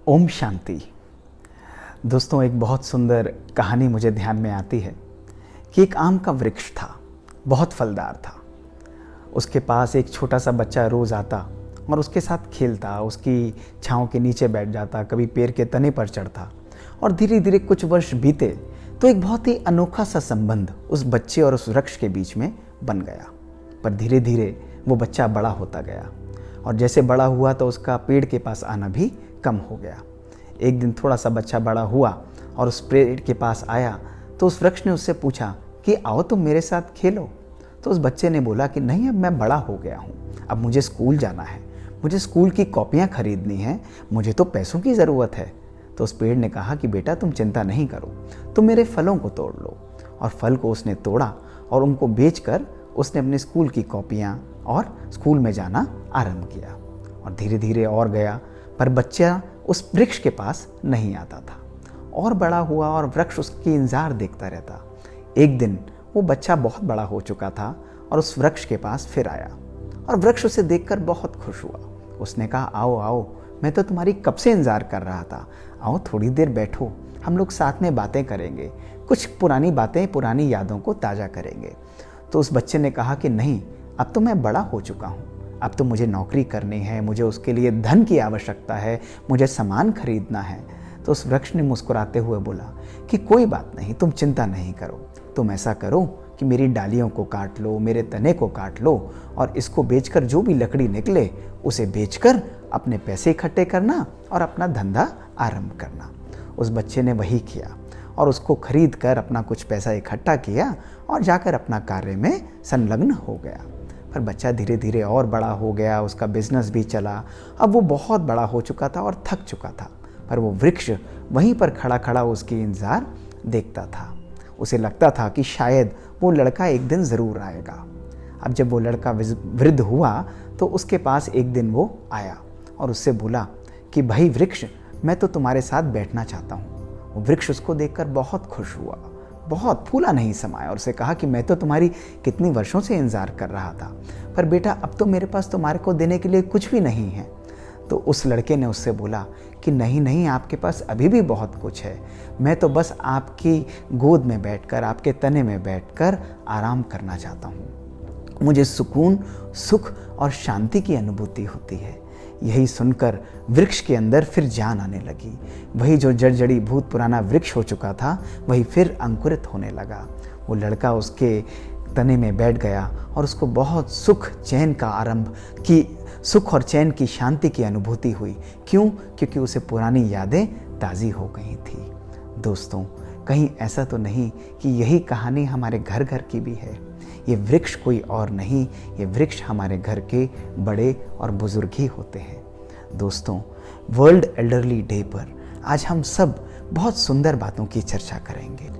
ओम शांति। दोस्तों, एक बहुत सुंदर कहानी मुझे ध्यान में आती है कि एक आम का वृक्ष था, बहुत फलदार था। उसके पास एक छोटा सा बच्चा रोज़ आता और उसके साथ खेलता, उसकी छाँव के नीचे बैठ जाता, कभी पेड़ के तने पर चढ़ता। और धीरे धीरे कुछ वर्ष बीते तो एक बहुत ही अनोखा सा संबंध उस बच्चे और उस वृक्ष के बीच में बन गया। पर धीरे धीरे वो बच्चा बड़ा होता गया और जैसे बड़ा हुआ तो उसका पेड़ के पास आना भी कम हो गया। एक दिन थोड़ा सा बच्चा बड़ा हुआ और उस पेड़ के पास आया तो उस वृक्ष ने उससे पूछा कि आओ तुम मेरे साथ खेलो। तो उस बच्चे ने बोला कि नहीं, अब मैं बड़ा हो गया हूँ, अब मुझे स्कूल जाना है, मुझे स्कूल की कॉपियाँ खरीदनी हैं, मुझे तो पैसों की ज़रूरत है। तो उस पेड़ ने कहा कि बेटा तुम चिंता नहीं करो, तुम मेरे फलों को तोड़ लो। और फल को उसने तोड़ा और उनको बेचकर उसने अपनी स्कूल की कॉपियाँ और स्कूल में जाना आरंभ किया। और धीरे धीरे और गया, पर बच्चा उस वृक्ष के पास नहीं आता था। और बड़ा हुआ और वृक्ष उसकी इंतजार देखता रहता। एक दिन वो बच्चा बहुत बड़ा हो चुका था और उस वृक्ष के पास फिर आया और वृक्ष उसे देखकर बहुत खुश हुआ। उसने कहा आओ आओ, मैं तो तुम्हारी कब से इंतजार कर रहा था, आओ थोड़ी देर बैठो, हम लोग साथ में बातें करेंगे, कुछ पुरानी बातें, पुरानी यादों को ताज़ा करेंगे। तो उस बच्चे ने कहा कि नहीं, अब तो मैं बड़ा हो चुका हूँ, अब तो मुझे नौकरी करनी है, मुझे उसके लिए धन की आवश्यकता है, मुझे सामान खरीदना है। तो उस वृक्ष ने मुस्कुराते हुए बोला कि कोई बात नहीं, तुम चिंता नहीं करो, तुम ऐसा करो कि मेरी डालियों को काट लो, मेरे तने को काट लो और इसको बेचकर जो भी लकड़ी निकले उसे बेचकर अपने पैसे इकट्ठे करना और अपना धंधा आरंभ करना। उस बच्चे ने वही किया और उसको खरीद कर अपना कुछ पैसा इकट्ठा किया और जाकर अपना कार्य में संलग्न हो गया। पर बच्चा धीरे धीरे और बड़ा हो गया, उसका बिजनेस भी चला। अब वो बहुत बड़ा हो चुका था और थक चुका था, पर वो वृक्ष वहीं पर खड़ा खड़ा उसकी इंतजार देखता था। उसे लगता था कि शायद वो लड़का एक दिन ज़रूर आएगा। अब जब वो लड़का वृद्ध हुआ तो उसके पास एक दिन वो आया और उससे बोला कि भाई वृक्ष, मैं तो तुम्हारे साथ बैठना चाहता हूँ। वो वृक्ष उसको देखकर बहुत खुश हुआ, बहुत फूला नहीं समाया और उसे कहा कि मैं तो तुम्हारी कितनी वर्षों से इंतजार कर रहा था, पर बेटा अब तो मेरे पास तुम्हारे को देने के लिए कुछ भी नहीं है। तो उस लड़के ने उससे बोला कि नहीं नहीं, आपके पास अभी भी बहुत कुछ है, मैं तो बस आपकी गोद में बैठकर, आपके तने में बैठकर आराम करना चाहता हूँ। मुझे सुकून, सुख और शांति की अनुभूति होती है। यही सुनकर वृक्ष के अंदर फिर जान आने लगी। वही जो जड़ी भूत पुराना वृक्ष हो चुका था वही फिर अंकुरित होने लगा। वो लड़का उसके तने में बैठ गया और उसको बहुत सुख और चैन की शांति की अनुभूति हुई। क्यों? क्योंकि उसे पुरानी यादें ताज़ी हो गई थी। दोस्तों, कहीं ऐसा तो नहीं कि यही कहानी हमारे घर घर की भी है? ये वृक्ष कोई और नहीं, ये वृक्ष हमारे घर के बड़े और बुजुर्ग ही होते हैं। दोस्तों, वर्ल्ड एल्डरली डे पर आज हम सब बहुत सुंदर बातों की चर्चा करेंगे।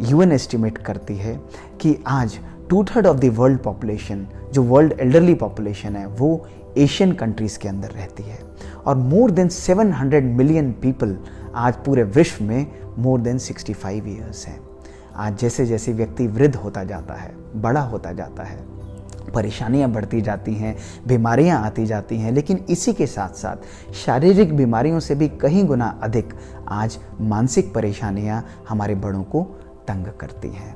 यूएन एस्टिमेट करती है कि आज 2/3 ऑफ द वर्ल्ड पॉपुलेशन, जो वर्ल्ड एल्डरली पॉपुलेशन है, वो एशियन कंट्रीज़ के अंदर रहती है और मोर देन 700 मिलियन पीपल आज पूरे विश्व में मोर देन 65 ईयर्स हैं। आज जैसे जैसे व्यक्ति वृद्ध होता जाता है, बड़ा होता जाता है, परेशानियां बढ़ती जाती हैं, बीमारियां आती जाती हैं, लेकिन इसी के साथ साथ शारीरिक बीमारियों से भी कहीं गुना अधिक आज मानसिक परेशानियां हमारे बड़ों को तंग करती हैं।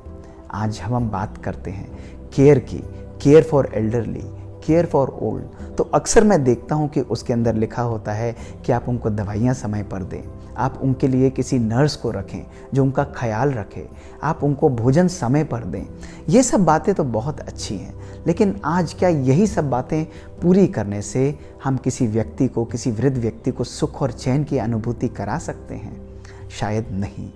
आज हम बात करते हैं केयर की, care for elderly, care for old. तो अक्सर मैं देखता हूँ कि उसके अंदर लिखा होता है कि आप उनको दवाइयाँ समय पर दें, आप उनके लिए किसी नर्स को रखें जो उनका ख्याल रखे, आप उनको भोजन समय पर दें। ये सब बातें तो बहुत अच्छी हैं, लेकिन आज क्या यही सब बातें पूरी करने से हम किसी व्यक्ति को, किसी वृद्ध व्यक्ति को सुख और चैन की अनुभूति करा सकते हैं? शायद नहीं।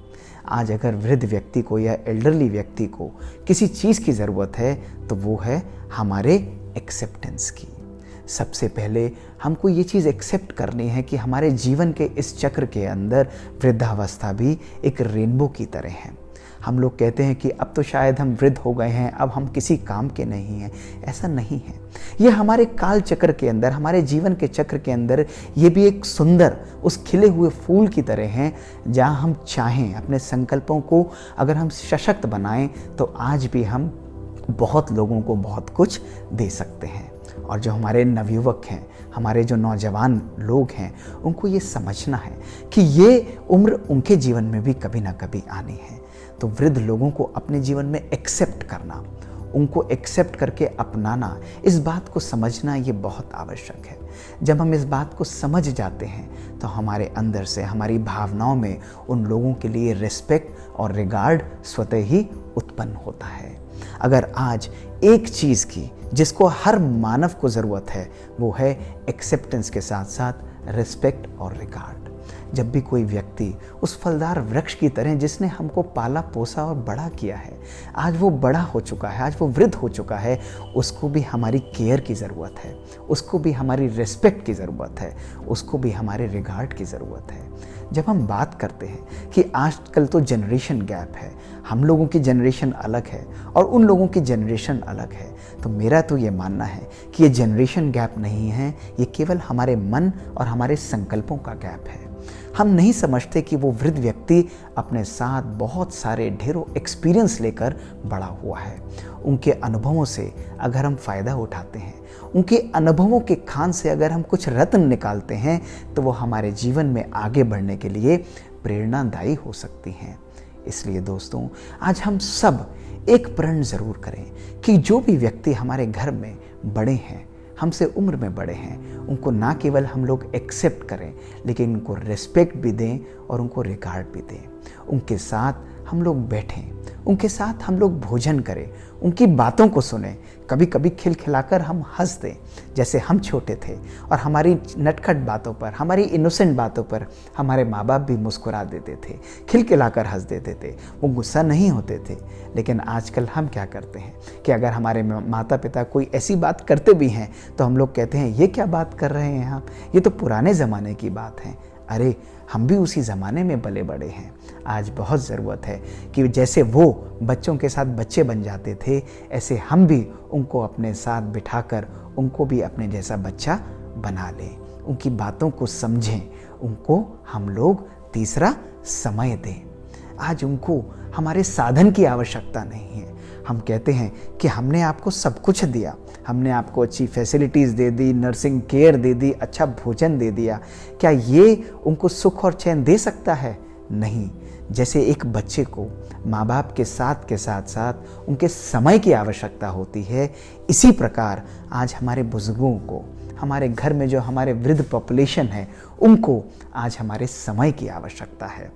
आज अगर वृद्ध व्यक्ति को या एल्डरली व्यक्ति को किसी चीज़ की ज़रूरत है तो वो है हमारे एक्सेप्टेंस की। सबसे पहले हमको ये चीज़ एक्सेप्ट करनी है कि हमारे जीवन के इस चक्र के अंदर वृद्धावस्था भी एक रेनबो की तरह है। हम लोग कहते हैं कि अब तो शायद हम वृद्ध हो गए हैं, अब हम किसी काम के नहीं हैं। ऐसा नहीं है। ये हमारे काल चक्र के अंदर, हमारे जीवन के चक्र के अंदर ये भी एक सुंदर उस खिले हुए फूल की तरह हैं, जहाँ हम चाहें अपने संकल्पों को अगर हम सशक्त बनाएं तो आज भी हम बहुत लोगों को बहुत कुछ दे सकते हैं। और जो हमारे नवयुवक हैं, हमारे जो नौजवान लोग हैं उनको ये समझना है कि ये उम्र उनके जीवन में भी कभी ना कभी आनी है। तो वृद्ध लोगों को अपने जीवन में एक्सेप्ट करना, उनको एक्सेप्ट करके अपनाना, इस बात को समझना ये बहुत आवश्यक है। जब हम इस बात को समझ जाते हैं तो हमारे अंदर से, हमारी भावनाओं में उन लोगों के लिए रिस्पेक्ट और रिगार्ड स्वतः ही उत्पन्न होता है। अगर आज एक चीज़ की जिसको हर मानव को ज़रूरत है वो है एक्सेप्टेंस के साथ साथ रिस्पेक्ट और रिगार्ड। जब भी कोई व्यक्ति उस फलदार वृक्ष की तरह जिसने हमको पाला पोसा और बड़ा किया है, आज वो बड़ा हो चुका है, आज वो वृद्ध हो चुका है, उसको भी हमारी केयर की ज़रूरत है, उसको भी हमारी रिस्पेक्ट की ज़रूरत है, उसको भी हमारे रिगार्ड की ज़रूरत है। जब हम बात करते हैं कि आजकल तो जनरेशन गैप है, हम लोगों की जनरेशन अलग है और उन लोगों की जनरेशन अलग है, तो मेरा तो ये मानना है कि ये जनरेशन गैप नहीं है, ये केवल हमारे मन और हमारे संकल्पों का गैप है। हम नहीं समझते कि वो वृद्ध व्यक्ति अपने साथ बहुत सारे ढेरों एक्सपीरियंस लेकर बड़ा हुआ है। उनके अनुभवों से अगर हम फ़ायदा उठाते हैं, उनके अनुभवों के खान से अगर हम कुछ रत्न निकालते हैं, तो वो हमारे जीवन में आगे बढ़ने के लिए प्रेरणादायी हो सकती हैं। इसलिए दोस्तों, आज हम सब एक प्रण ज़रूर करें कि जो भी व्यक्ति हमारे घर में बड़े हैं, हमसे उम्र में बड़े हैं, उनको ना केवल हम लोग एक्सेप्ट करें लेकिन उनको रिस्पेक्ट भी दें और उनको रिगार्ड भी दें। उनके साथ हम लोग बैठें, उनके साथ हम लोग भोजन करें, उनकी बातों को सुने, कभी कभी खिलखिलाकर हम हंस दें। जैसे हम छोटे थे और हमारी नटखट बातों पर, हमारी इनोसेंट बातों पर हमारे माँ बाप भी मुस्कुरा देते थे, खिलखिलाकर हंस देते थे, वो गुस्सा नहीं होते थे। लेकिन आजकल हम क्या करते हैं कि अगर हमारे माता पिता कोई ऐसी बात करते भी हैं तो हम लोग कहते हैं ये क्या बात कर रहे हैं आप, ये तो पुराने ज़माने की बात है। अरे हम भी उसी ज़माने में पले बड़े हैं। आज बहुत ज़रूरत है कि जैसे वो बच्चों के साथ बच्चे बन जाते थे, ऐसे हम भी उनको अपने साथ बिठाकर उनको भी अपने जैसा बच्चा बना लें, उनकी बातों को समझें, उनको हम लोग तीसरा समय दें। आज उनको हमारे साधन की आवश्यकता नहीं है। हम कहते हैं कि हमने आपको सब कुछ दिया, हमने आपको अच्छी फैसिलिटीज़ दे दी, नर्सिंग केयर दे दी, अच्छा भोजन दे दिया, क्या ये उनको सुख और चैन दे सकता है? नहीं। जैसे एक बच्चे को माँ बाप के साथ साथ उनके समय की आवश्यकता होती है, इसी प्रकार आज हमारे बुजुर्गों को, हमारे घर में जो हमारे वृद्ध पॉपुलेशन है, उनको आज हमारे समय की आवश्यकता है।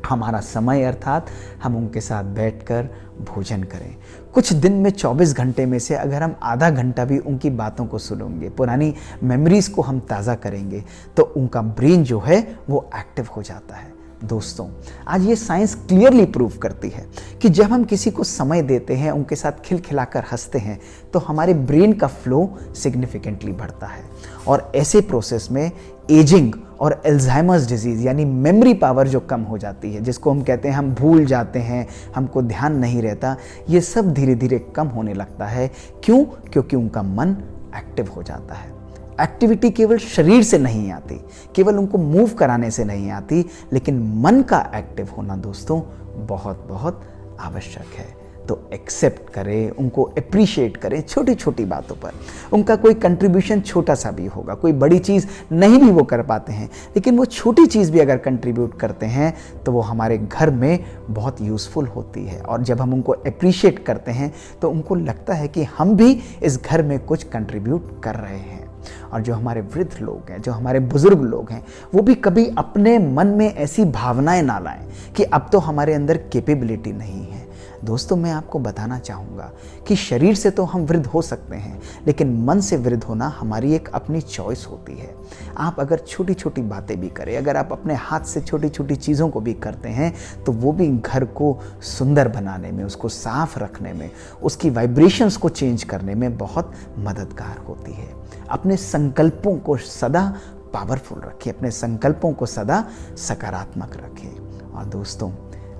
हमारा समय अर्थात हम उनके साथ बैठकर भोजन करें। कुछ दिन में 24 घंटे में से अगर हम आधा घंटा भी उनकी बातों को सुनेंगे, पुरानी मेमोरीज को हम ताज़ा करेंगे, तो उनका ब्रेन जो है वो एक्टिव हो जाता है। दोस्तों, आज ये साइंस क्लियरली प्रूव करती है कि जब हम किसी को समय देते हैं, उनके साथ खिलखिलाकर हंसते हैं, तो हमारे ब्रेन का फ्लो सिग्निफिकेंटली बढ़ता है और ऐसे प्रोसेस में एजिंग और एल्जाइमर्स डिजीज़ यानी मेमोरी पावर जो कम हो जाती है, जिसको हम कहते हैं हम भूल जाते हैं, हमको ध्यान नहीं रहता, ये सब धीरे धीरे कम होने लगता है। क्यों? क्योंकि उनका मन एक्टिव हो जाता है। एक्टिविटी केवल शरीर से नहीं आती, केवल उनको मूव कराने से नहीं आती, लेकिन मन का एक्टिव होना दोस्तों बहुत बहुत आवश्यक है। तो एक्सेप्ट करें, उनको अप्रिशिएट करें छोटी छोटी बातों पर। उनका कोई कंट्रीब्यूशन छोटा सा भी होगा, कोई बड़ी चीज़ नहीं भी वो कर पाते हैं, लेकिन वो छोटी चीज़ भी अगर कंट्रीब्यूट करते हैं तो वो हमारे घर में बहुत यूज़फुल होती है। और जब हम उनको अप्रिशिएट करते हैं तो उनको लगता है कि हम भी इस घर में कुछ कंट्रीब्यूट कर रहे हैं। और जो हमारे वृद्ध लोग हैं, जो हमारे बुजुर्ग लोग हैं, वो भी कभी अपने मन में ऐसी भावनाएं ना लाएं कि अब तो हमारे अंदर कैपेबिलिटी नहीं है। दोस्तों, मैं आपको बताना चाहूँगा कि शरीर से तो हम वृद्ध हो सकते हैं, लेकिन मन से वृद्ध होना हमारी एक अपनी चॉइस होती है। आप अगर छोटी छोटी बातें भी करें, अगर आप अपने हाथ से छोटी छोटी चीज़ों को भी करते हैं, तो वो भी घर को सुंदर बनाने में, उसको साफ रखने में, उसकी वाइब्रेशंस को चेंज करने में बहुत मददगार होती है। अपने संकल्पों को सदा पावरफुल रखें, अपने संकल्पों को सदा सकारात्मक रखें। और दोस्तों,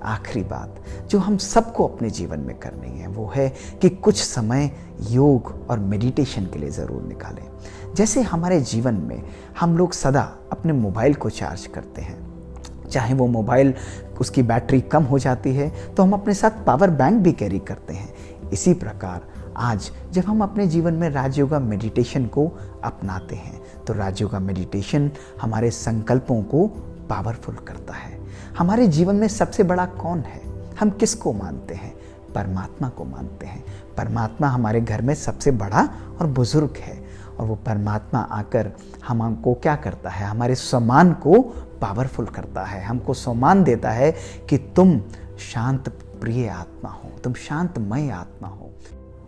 आखिरी बात जो हम सबको अपने जीवन में करनी है वो है कि कुछ समय योग और मेडिटेशन के लिए ज़रूर निकालें। जैसे हमारे जीवन में हम लोग सदा अपने मोबाइल को चार्ज करते हैं, चाहे वो मोबाइल उसकी बैटरी कम हो जाती है तो हम अपने साथ पावर बैंक भी कैरी करते हैं। इसी प्रकार आज जब हम अपने जीवन में राजयोगा मेडिटेशन को अपनाते हैं तो राजयोगा मेडिटेशन हमारे संकल्पों को पावरफुल करता है। हमारे जीवन में सबसे बड़ा कौन है? हम किसको मानते हैं? परमात्मा को मानते हैं। परमात्मा हमारे घर में सबसे बड़ा और बुजुर्ग है और वो परमात्मा आकर हमको क्या करता है? हमारे सम्मान को पावरफुल करता है, हमको सम्मान देता है कि तुम शांत प्रिय आत्मा हो, तुम शांतमय आत्मा हो।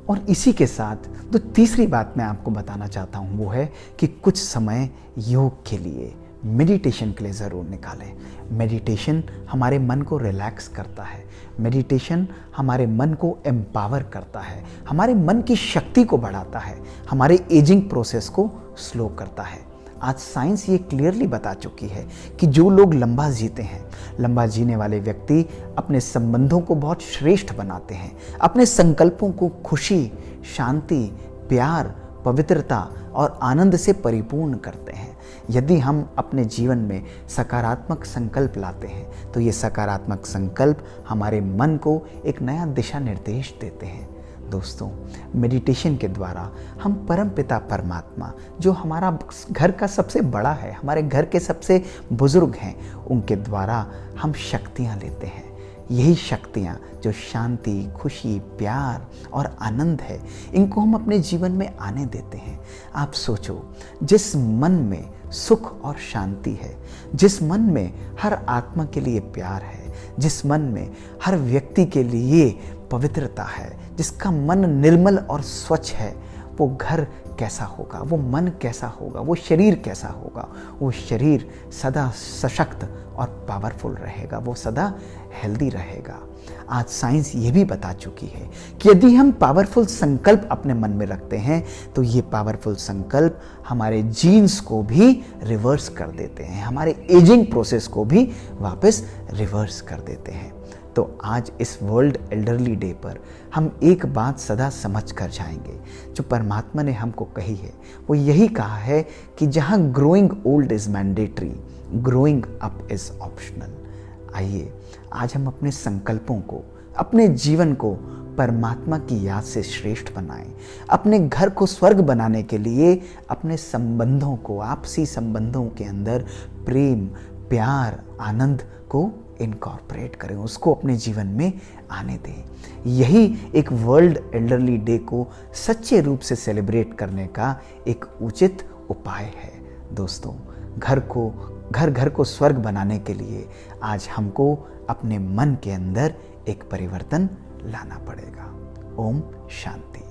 और इसी के साथ जो तीसरी बात मैं आपको बताना चाहता हूँ वो है कि कुछ समय योग के लिए, मेडिटेशन के लिए ज़रूर निकालें। मेडिटेशन हमारे मन को रिलैक्स करता है, मेडिटेशन हमारे मन को एम्पावर करता है, हमारे मन की शक्ति को बढ़ाता है, हमारे एजिंग प्रोसेस को स्लो करता है। आज साइंस ये क्लियरली बता चुकी है कि जो लोग लंबा जीते हैं, लंबा जीने वाले व्यक्ति अपने संबंधों को बहुत श्रेष्ठ बनाते हैं, अपने संकल्पों को खुशी, शांति, प्यार, पवित्रता और आनंद से परिपूर्ण करते हैं। यदि हम अपने जीवन में सकारात्मक संकल्प लाते हैं तो ये सकारात्मक संकल्प हमारे मन को एक नया दिशा निर्देश देते हैं। दोस्तों, मेडिटेशन के द्वारा हम परमपिता परमात्मा, जो हमारा घर का सबसे बड़ा है, हमारे घर के सबसे बुजुर्ग हैं, उनके द्वारा हम शक्तियाँ लेते हैं। यही शक्तियाँ जो शांति, खुशी, प्यार और आनंद है, इनको हम अपने जीवन में आने देते हैं। आप सोचो, जिस मन में सुख और शांति है, जिस मन में हर आत्मा के लिए प्यार है, जिस मन में हर व्यक्ति के लिए पवित्रता है, जिसका मन निर्मल और स्वच्छ है, वो घर कैसा होगा, वो मन कैसा होगा, वो शरीर कैसा होगा? वो शरीर सदा सशक्त और पावरफुल रहेगा, वो सदा हेल्दी रहेगा। आज साइंस ये भी बता चुकी है कि यदि हम पावरफुल संकल्प अपने मन में रखते हैं तो ये पावरफुल संकल्प हमारे जीन्स को भी रिवर्स कर देते हैं, हमारे एजिंग प्रोसेस को भी वापस रिवर्स कर देते हैं। तो आज इस वर्ल्ड एल्डरली डे पर हम एक बात सदा समझ कर जाएंगे, जो परमात्मा ने हमको कही है, वो यही कहा है कि जहाँ growing old is mandatory, growing up is optional. आइए आज हम अपने संकल्पों को, अपने जीवन को परमात्मा की याद से श्रेष्ठ बनाएं। अपने घर को स्वर्ग बनाने के लिए अपने संबंधों को, आपसी संबंधों के अंदर प्रेम, प्यार, आनंद को इनकॉर्पोरेट करें, उसको अपने जीवन में आने दें। यही एक वर्ल्ड एल्डरली डे को सच्चे रूप से सेलिब्रेट करने का एक उचित उपाय है। दोस्तों, घर को स्वर्ग बनाने के लिए आज हमको अपने मन के अंदर एक परिवर्तन लाना पड़ेगा। ओम शांति।